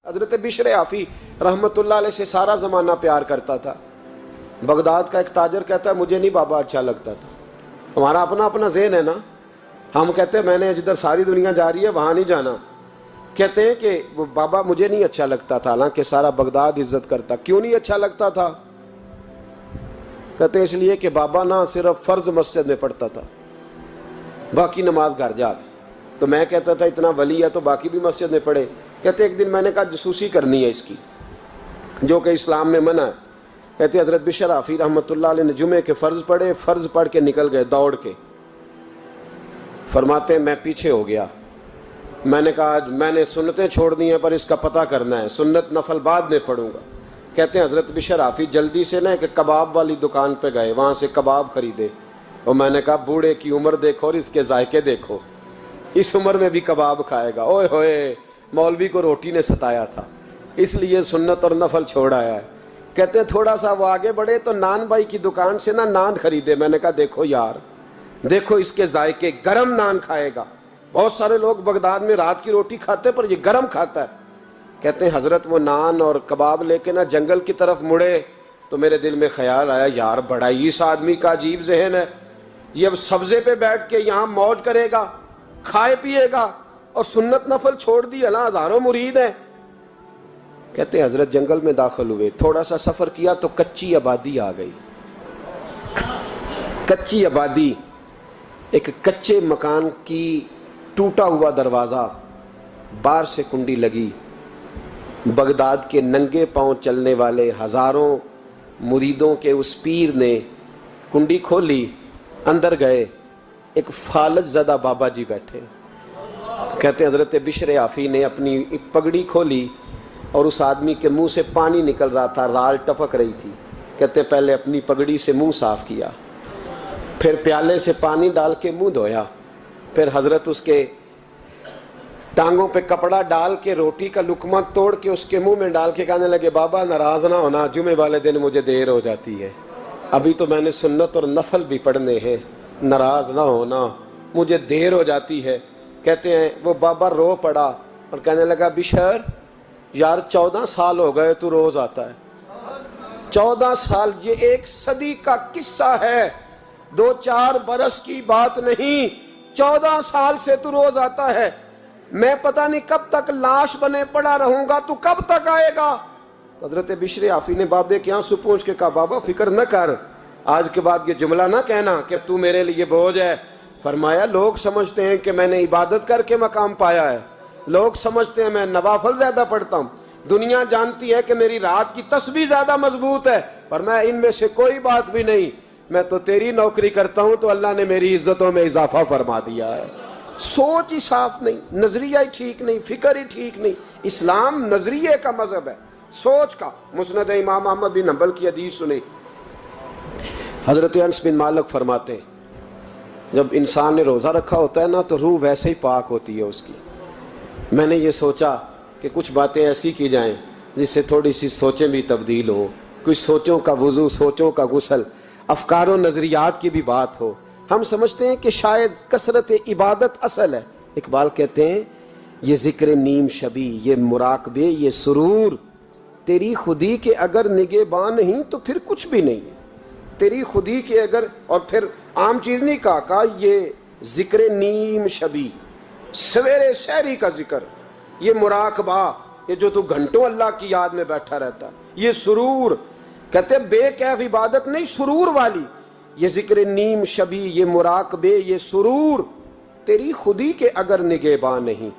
حضرت بشر آفی رحمت اللہ علیہ سے سارا زمانہ پیار کرتا تھا۔ بغداد کا ایک تاجر کہتا ہے مجھے نہیں بابا اچھا لگتا تھا۔ ہمارا اپنا اپنا ذہن ہے نا، ہم کہتے ہیں میں نے جدھر ساری دنیا جا رہی ہے وہاں نہیں جانا، کہتے ہیں کہ بابا مجھے نہیں اچھا لگتا تھا، حالانکہ سارا بغداد عزت کرتا۔ کیوں نہیں اچھا لگتا تھا؟ کہتے ہیں اس لیے کہ بابا نہ صرف فرض مسجد میں پڑھتا تھا، باقی نماز گھر جا کے۔ تو میں کہتا تھا اتنا ولی ہے تو باقی بھی مسجد میں پڑھے۔ کہتے ایک دن میں نے کہا جسوسی کرنی ہے اس کی، جو کہ اسلام میں منع ہے۔ کہتے حضرت بشر آفی رحمۃ اللہ علیہ نے جمعے کے فرض پڑھے، فرض پڑھ کے نکل گئے دوڑ کے۔ فرماتے ہیں میں پیچھے ہو گیا، میں نے کہا آج میں نے سنتیں چھوڑ دی ہیں پر اس کا پتہ کرنا ہے، سنت نفل بعد میں پڑھوں گا۔ کہتے ہیں حضرت بشر آفی جلدی سے نا کہ کباب والی دکان پہ گئے، وہاں سے کباب خریدے، اور میں نے کہا بوڑھے کی عمر دیکھو اور اس کے ذائقے دیکھو، اس عمر میں بھی کباب کھائے گا۔ اوئے ہوئے، مولوی کو روٹی نے ستایا تھا، اس لیے سنت اور نفل چھوڑ آیا ہے۔ کہتے ہیں تھوڑا سا وہ آگے بڑھے تو نان بھائی کی دکان سے نا نان خریدے۔ میں نے کہا دیکھو یار، دیکھو اس کے ذائقے، گرم نان کھائے گا۔ بہت سارے لوگ بغداد میں رات کی روٹی کھاتے پر یہ گرم کھاتا ہے۔ کہتے ہیں حضرت وہ نان اور کباب لے کے نا جنگل کی طرف مڑے تو میرے دل میں خیال آیا یار بڑا ہی اس آدمی کا عجیب ذہن ہے، یہ اب سبزے پہ بیٹھ کے یہاں موج کرے گا، کھائے پیے گا، اور سنت نفل چھوڑ دی، اللہ ہزاروں مرید ہیں۔ کہتے ہیں حضرت جنگل میں داخل ہوئے، تھوڑا سا سفر کیا تو کچی آبادی آ گئی۔ کچی آبادی، ایک کچے مکان کی ٹوٹا ہوا دروازہ، باہر سے کنڈی لگی۔ بغداد کے ننگے پاؤں چلنے والے ہزاروں مریدوں کے اس پیر نے کنڈی کھولی، اندر گئے، ایک فالج زدہ بابا جی بیٹھے۔ کہتے ہیں حضرت بشر آفی نے اپنی پگڑی کھولی اور اس آدمی کے منہ سے پانی نکل رہا تھا، رال ٹپک رہی تھی۔ کہتے پہلے اپنی پگڑی سے منہ صاف کیا، پھر پیالے سے پانی ڈال کے منہ دھویا، پھر حضرت اس کے ٹانگوں پہ کپڑا ڈال کے روٹی کا لقمہ توڑ کے اس کے منہ میں ڈال کے کہنے لگے بابا ناراض نہ ہونا، جمعے والے دن مجھے دیر ہو جاتی ہے، ابھی تو میں نے سنت اور نفل بھی پڑھنے ہیں، ناراض نہ ہونا، مجھے دیر ہو جاتی ہے۔ کہتے ہیں وہ بابا رو پڑا اور کہنے لگا بشر یار 14 سال ہو گئے تو روز آتا ہے، 14 سال، یہ 1 صدی کا قصہ ہے، 2-4 برس کی بات نہیں، 14 سال سے تو روز آتا ہے، میں پتہ نہیں کب تک لاش بنے پڑا رہوں گا، تو کب تک آئے گا؟ حضرت بشر آفی نے بابے کے یہاں سے پوچھ کے کہا بابا فکر نہ کر، آج کے بعد یہ جملہ نہ کہنا کہ تو میرے لیے بوجھ ہے۔ فرمایا لوگ سمجھتے ہیں کہ میں نے عبادت کر کے مقام پایا ہے، لوگ سمجھتے ہیں میں نوافل زیادہ پڑھتا ہوں، دنیا جانتی ہے کہ میری رات کی تسبیح زیادہ مضبوط ہے، پر میں ان میں سے کوئی بات بھی نہیں، میں تو تیری نوکری کرتا ہوں تو اللہ نے میری عزتوں میں اضافہ فرما دیا ہے۔ سوچ ہی صاف نہیں، نظریہ ہی ٹھیک نہیں، فکر ہی ٹھیک نہیں۔ اسلام نظریے کا مذہب ہے، سوچ کا۔ مسند امام احمد بن حنبل کی حدیث سنی، حضرت انس بن مالک فرماتے ہیں جب انسان نے روزہ رکھا ہوتا ہے نا تو روح ویسے ہی پاک ہوتی ہے اس کی۔ میں نے یہ سوچا کہ کچھ باتیں ایسی کی جائیں جس سے تھوڑی سی سوچیں بھی تبدیل ہوں، کچھ سوچوں کا وضو، سوچوں کا غسل، افکار و نظریات کی بھی بات ہو۔ ہم سمجھتے ہیں کہ شاید کثرت عبادت اصل ہے۔ اقبال کہتے ہیں یہ ذکر نیم شبی، یہ مراقبے، یہ سرور، تیری خودی کے اگر نگہباں نہیں تو پھر کچھ بھی نہیں ہے، تیری خودی کے اگر، اور پھر عام چیز نہیں کہا یہ ذکر نیم شبی، سویرے سحری کا ذکر، یہ مراقبہ، یہ جو تو گھنٹوں اللہ کی یاد میں بیٹھا رہتا، یہ سرور، کہتے بے کیف عبادت نہیں، سرور والی، یہ ذکر نیم شبی، یہ مراقبے، یہ سرور، تیری خودی کے اگر نگہباں نہیں،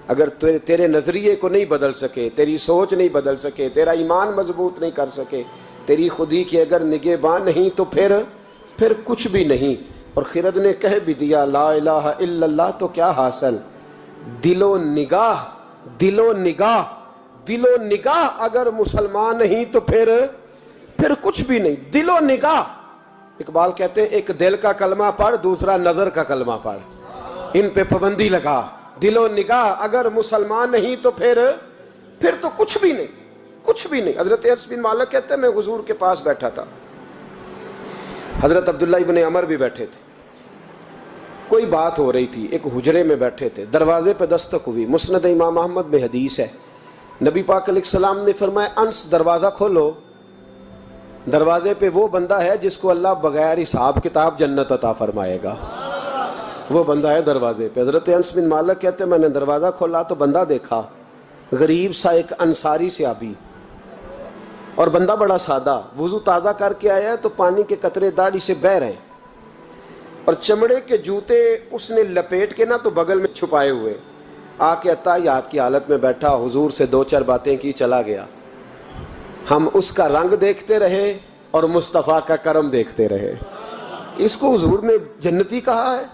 اگر تیرے نظریے کو نہیں بدل سکے، تیری سوچ نہیں بدل سکے، تیرا ایمان مضبوط نہیں کر سکے، تیری خودی کے اگر نگہباں نہیں تو پھر کچھ بھی نہیں۔ اور خرد نے کہہ بھی دیا لا الہ الا اللہ تو کیا حاصل، دل و نگاہ، دل و نگاہ، دل و نگاہ اگر مسلمان نہیں تو پھر کچھ بھی نہیں، دل و نگاہ۔ اقبال کہتے ہیں ایک دل کا کلمہ پڑھ، دوسرا نظر کا کلمہ پڑھ، ان پہ پابندی لگا۔ دل و نگاہ اگر مسلمان نہیں تو پھر تو کچھ بھی نہیں، کچھ بھی نہیں۔ حضرت انس بن مالک کہتے ہیں میں حضور کے پاس بیٹھا تھا، حضرت عبداللہ ابن عمر بھی بیٹھے تھے، کوئی بات ہو رہی تھی، ایک حجرے میں بیٹھے تھے، دروازے پہ دستک ہوئی۔ مسند امام احمد میں حدیث ہے، نبی پاک علیہ السلام نے فرمایا انس دروازہ کھولو، دروازے پہ وہ بندہ ہے جس کو اللہ بغیر حساب کتاب جنت عطا فرمائے گا، وہ بندہ ہے دروازے پہ۔ حضرت انس بن مالک کہتے ہیں میں نے دروازہ کھولا تو بندہ دیکھا، غریب سا ایک انصاری صحابی، اور بندہ بڑا سادہ، وضو تازہ کر کے آیا ہے تو پانی کے قطرے داڑھی سے بہہ رہے ہیں، اور چمڑے کے جوتے اس نے لپیٹ کے نا تو بغل میں چھپائے ہوئے، آ کے اتحیات کی حالت میں بیٹھا، حضور سے دو چار باتیں کی، چلا گیا۔ ہم اس کا رنگ دیکھتے رہے اور مصطفیٰ کا کرم دیکھتے رہے۔ اس کو حضور نے جنتی کہا ہے۔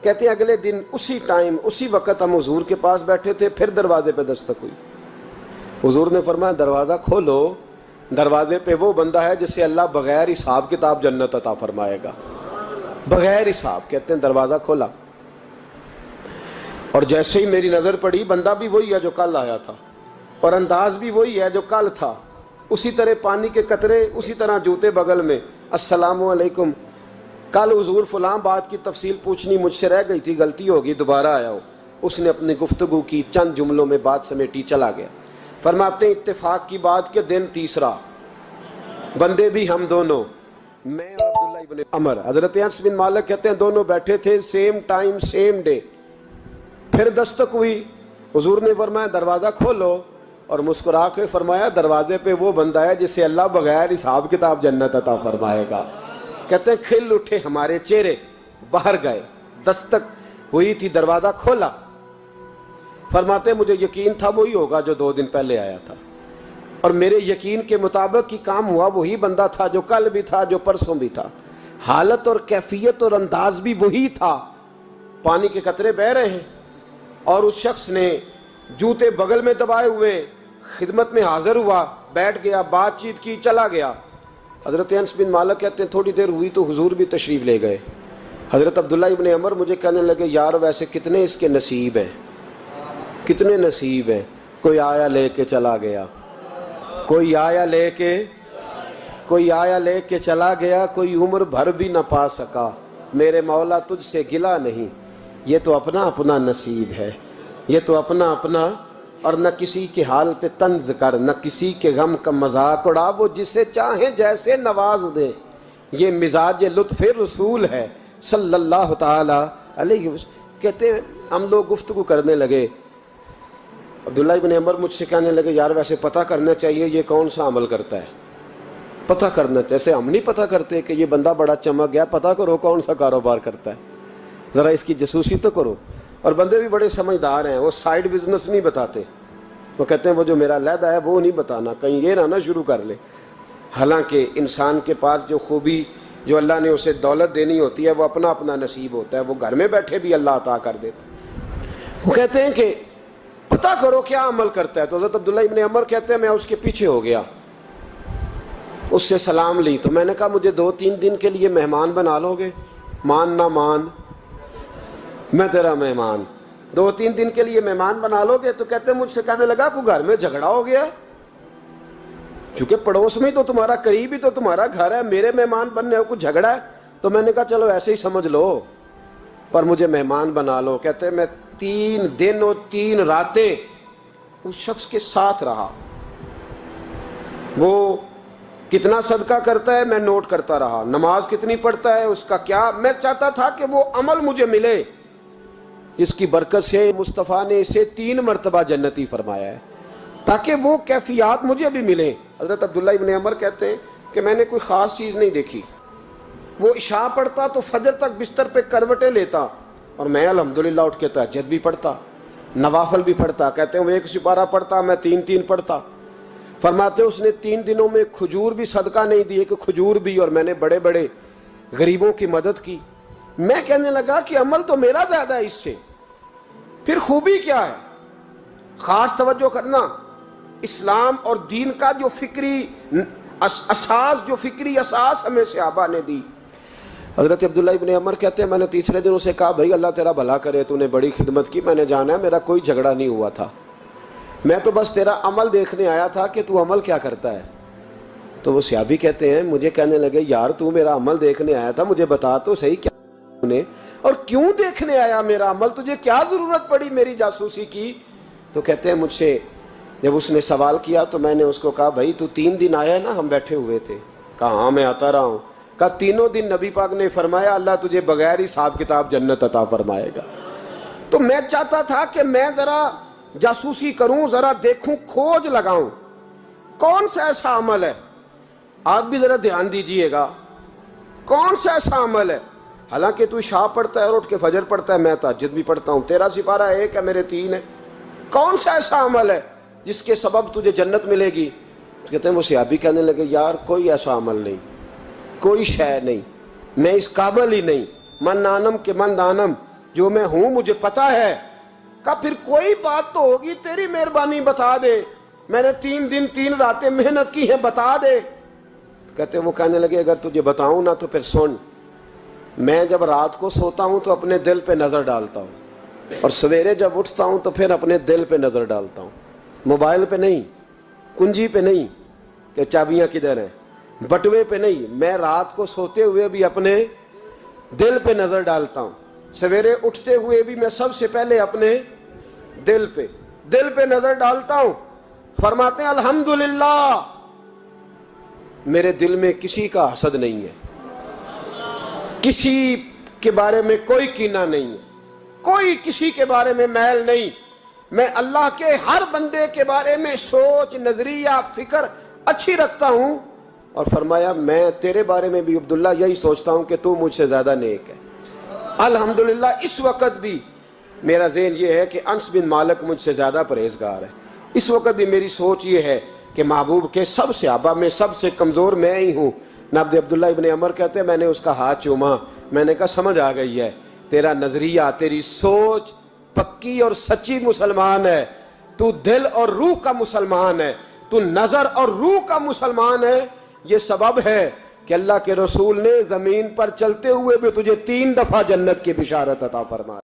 کہتے ہیں اگلے دن اسی ٹائم اسی وقت ہم حضور کے پاس بیٹھے تھے، پھر دروازے پہ دستک ہوئی، حضور نے فرمایا دروازہ کھولو، دروازے پہ وہ بندہ ہے جسے اللہ بغیر حساب کتاب جنت عطا فرمائے گا، بغیر حساب۔ کہتے ہیں دروازہ کھولا، اور جیسے ہی میری نظر پڑی، بندہ بھی وہی ہے جو کل آیا تھا، اور انداز بھی وہی ہے جو کل تھا، اسی طرح پانی کے قطرے، اسی طرح جوتے بغل میں، السلام علیکم، کل حضور فلاں بات کی تفصیل پوچھنی مجھ سے رہ گئی تھی، غلطی ہوگی، دوبارہ آیا ہو۔ اس نے اپنی گفتگو کی، چند جملوں میں بات سمیٹی، چلا گیا۔ فرماتے ہیں اتفاق کی بات کہ دن تیسرا، بندے بھی ہم دونوں، میں اور عبداللہ ابن عمر، حضرت انس بن مالک کہتے ہیں دونوں بیٹھے تھے، سیم ٹائم سیم ڈے۔ پھر دستک ہوئی، حضور نے فرمایا دروازہ کھولو، اور مسکرا کے فرمایا دروازے پہ وہ بندہ ہے جسے اللہ بغیر حساب کتاب جنت عطا فرمائے گا۔ کہتے ہیں کھل اٹھے ہمارے چہرے، باہر گئے، دستک ہوئی تھی، دروازہ کھولا۔ فرماتے مجھے یقین تھا وہی ہوگا جو 2 دن پہلے آیا تھا، اور میرے یقین کے مطابق ہی کام ہوا، وہی بندہ تھا جو کل بھی تھا، جو پرسوں بھی تھا، حالت اور کیفیت اور انداز بھی وہی تھا۔ پانی کے قطرے بہہ رہے ہیں، اور اس شخص نے جوتے بغل میں دبائے ہوئے خدمت میں حاضر ہوا، بیٹھ گیا، بات چیت کی، چلا گیا۔ حضرت انس بن مالک کہتے ہیں تھوڑی دیر ہوئی تو حضور بھی تشریف لے گئے۔ حضرت عبداللہ ابن عمر مجھے کہنے لگے یار ویسے کتنے اس کے نصیب ہیں، کتنے نصیب ہیں، کوئی آیا لے کے چلا گیا، کوئی آیا لے کے چلا گیا، کوئی عمر بھر بھی نہ پا سکا، میرے مولا تجھ سے گلہ نہیں، یہ تو اپنا اپنا نصیب ہے، یہ تو اپنا اپنا، اور نہ کسی کے حال پہ طنز کر، نہ کسی کے غم کا مذاق اڑا، وہ جسے چاہیں جیسے نواز دے، یہ مزاج لطف رسول ہے صلی اللہ تعالی علیہ وسلم۔ کہتے ہیں ہم لوگ گفتگو کرنے لگے، عبداللہ ابن عمر مجھ سے کہنے لگے یار ویسے پتہ کرنا چاہیے یہ کون سا عمل کرتا ہے، پتہ کرنا، جیسے ہم نہیں پتہ کرتے کہ یہ بندہ بڑا چمک گیا، پتہ کرو کون سا کاروبار کرتا ہے، ذرا اس کی جاسوسی تو کرو۔ اور بندے بھی بڑے سمجھدار ہیں، وہ سائیڈ بزنس نہیں بتاتے، وہ کہتے ہیں وہ جو میرا علیحدہ ہے وہ نہیں بتانا، کہیں یہ نہ شروع کر لے۔ حالانکہ انسان کے پاس جو خوبی، جو اللہ نے اسے دولت دینی ہوتی ہے، وہ اپنا اپنا نصیب ہوتا ہے، وہ گھر میں بیٹھے بھی اللہ عطا کر دیتا۔ وہ کہتے ہیں کہ پتہ کرو کیا عمل کرتا ہے، تو حضرت عبداللہ ابن عمر کہتے ہیں میں اس کے پیچھے ہو گیا، اس سے سلام لی، تو میں نے کہا مجھے 2-3 دن کے لیے مہمان بنا لو گے، مان نہ مان میں تیرا مہمان، 2-3 دن کے لیے مہمان بنا لو گے؟ تو کہتے ہیں مجھ سے کہنے لگا کوئی گھر میں جھگڑا ہو گیا، کیونکہ پڑوس میں تو تمہارا، قریب ہی تو تمہارا گھر ہے، میرے مہمان بننے ہو، کچھ جھگڑا ہے؟ تو میں نے کہا چلو ایسے ہی سمجھ لو، پر مجھے مہمان بنا لو۔ کہتے ہیں میں 3 دن اور 3 راتیں اس شخص کے ساتھ رہا، وہ کتنا صدقہ کرتا ہے میں نوٹ کرتا رہا، نماز کتنی پڑھتا ہے، اس کا کیا، میں چاہتا تھا کہ وہ عمل مجھے ملے، اس کی برکت سے مصطفیٰ نے اسے 3 مرتبہ جنتی فرمایا ہے، تاکہ وہ کیفیات مجھے بھی ملیں۔ حضرت عبداللہ ابن عمر کہتے ہیں کہ میں نے کوئی خاص چیز نہیں دیکھی، وہ عشاء پڑھتا تو فجر تک بستر پہ کروٹیں لیتا، اور میں الحمدللہ اٹھ کے تہجد بھی پڑھتا، نوافل بھی پڑھتا۔ کہتے ہیں وہ 1 سپارہ پڑھتا، میں 3 پڑھتا۔ فرماتے اس نے 3 دنوں میں کھجور بھی صدقہ نہیں دی، کہ کھجور بھی، اور میں نے بڑے بڑے غریبوں کی مدد کی۔ میں کہنے لگا کہ عمل تو میرا زیادہ ہے اس سے، پھر خوبی کیا ہے؟ خاص توجہ کرنا، اسلام اور دین کا جو فکری اساس ہمیں صحابہ نے دی۔ حضرت عبداللہ ابن عمر کہتے ہیں میں نے تیسرے دن اسے کہا بھائی اللہ تیرا بھلا کرے، تو نے بڑی خدمت کی، میں نے جانا ہے، میرا کوئی جھگڑا نہیں ہوا تھا، میں تو بس تیرا عمل دیکھنے آیا تھا کہ تو عمل کیا کرتا ہے۔ تو وہ صحابی کہتے ہیں مجھے کہنے لگے یار تو میرا عمل دیکھنے آیا تھا، مجھے بتا تو صحیح کیا نے، اور کیوں دیکھنے آیا میرا عمل، تجھے کیا ضرورت پڑی میری جاسوسی کی؟ تو کہتے ہیں مجھ سے جب اس نے سوال کیا تو میں نے اس کو کہا بھائی تو 3 دن آیا نا ہم بیٹھے ہوئے تھے؟ کہا ہاں میں آتا رہا ہوں۔ کہا 3 دن نبی پاک نے فرمایا اللہ تجھے بغیر حساب کتاب جنت عطا فرمائے گا۔ تو میں چاہتا تھا کہ میں ذرا جاسوسی کروں، ذرا دیکھوں، کھوج لگاؤں کون سا ایسا عمل ہے، آپ بھی ذرا دھیان دیجئے گا، کون سا ایسا عمل ہے، حالانکہ تو عشاء پڑھتا ہے اور اٹھ کے فجر پڑھتا ہے، میں تہجد بھی پڑھتا ہوں، تیرا سپارہ 1 ہے میرے 3 ہے، کون سا ایسا عمل ہے جس کے سبب تجھے جنت ملے گی؟ کہتے ہیں وہ صحابی کہنے لگے یار کوئی ایسا عمل نہیں، کوئی شے نہیں، میں اس قابل ہی نہیں، من آنم کے من دانم، جو میں ہوں مجھے پتا ہے۔ کہا پھر کوئی بات تو ہوگی، تیری مہربانی بتا دے، میں نے 3 دن 3 راتیں محنت کی ہیں، بتا دے۔ کہتے ہیں وہ کہنے لگے اگر تجھے بتاؤں نا تو پھر سن، میں جب رات کو سوتا ہوں تو اپنے دل پہ نظر ڈالتا ہوں، اور سویرے جب اٹھتا ہوں تو پھر اپنے دل پہ نظر ڈالتا ہوں، موبائل پہ نہیں، کنجی پہ نہیں کہ چابیاں کدھر ہیں، بٹوے پہ نہیں، میں رات کو سوتے ہوئے بھی اپنے دل پہ نظر ڈالتا ہوں، سویرے اٹھتے ہوئے بھی میں سب سے پہلے اپنے دل پہ نظر ڈالتا ہوں۔ فرماتے ہیں الحمدللہ میرے دل میں کسی کا حسد نہیں ہے، کسی کے بارے میں کوئی کینہ نہیں ہے، کوئی کسی کے بارے میں میل نہیں، میں اللہ کے ہر بندے کے بارے میں سوچ، نظریہ، فکر اچھی رکھتا ہوں۔ اور فرمایا میں تیرے بارے میں بھی عبداللہ یہی سوچتا ہوں کہ تو مجھ سے زیادہ نیک ہے۔ الحمدللہ اس وقت بھی میرا ذہن یہ ہے کہ انس بن مالک مجھ سے زیادہ پرہیزگار ہے، اس وقت بھی میری سوچ یہ ہے کہ محبوب کے سب صحابہ میں سب سے کمزور میں ہی ہوں۔ نبی عبداللہ ابن عمر کہتے ہیں میں نے اس کا ہاتھ چوما، میں نے کہا سمجھ آ گئی ہے، تیرا نظریہ، تیری سوچ پکی اور سچی مسلمان ہے، تو دل اور روح کا مسلمان ہے، تو نظر اور روح کا مسلمان ہے۔ یہ سبب ہے کہ اللہ کے رسول نے زمین پر چلتے ہوئے بھی تجھے 3 دفعہ جنت کی بشارت عطا فرمائی۔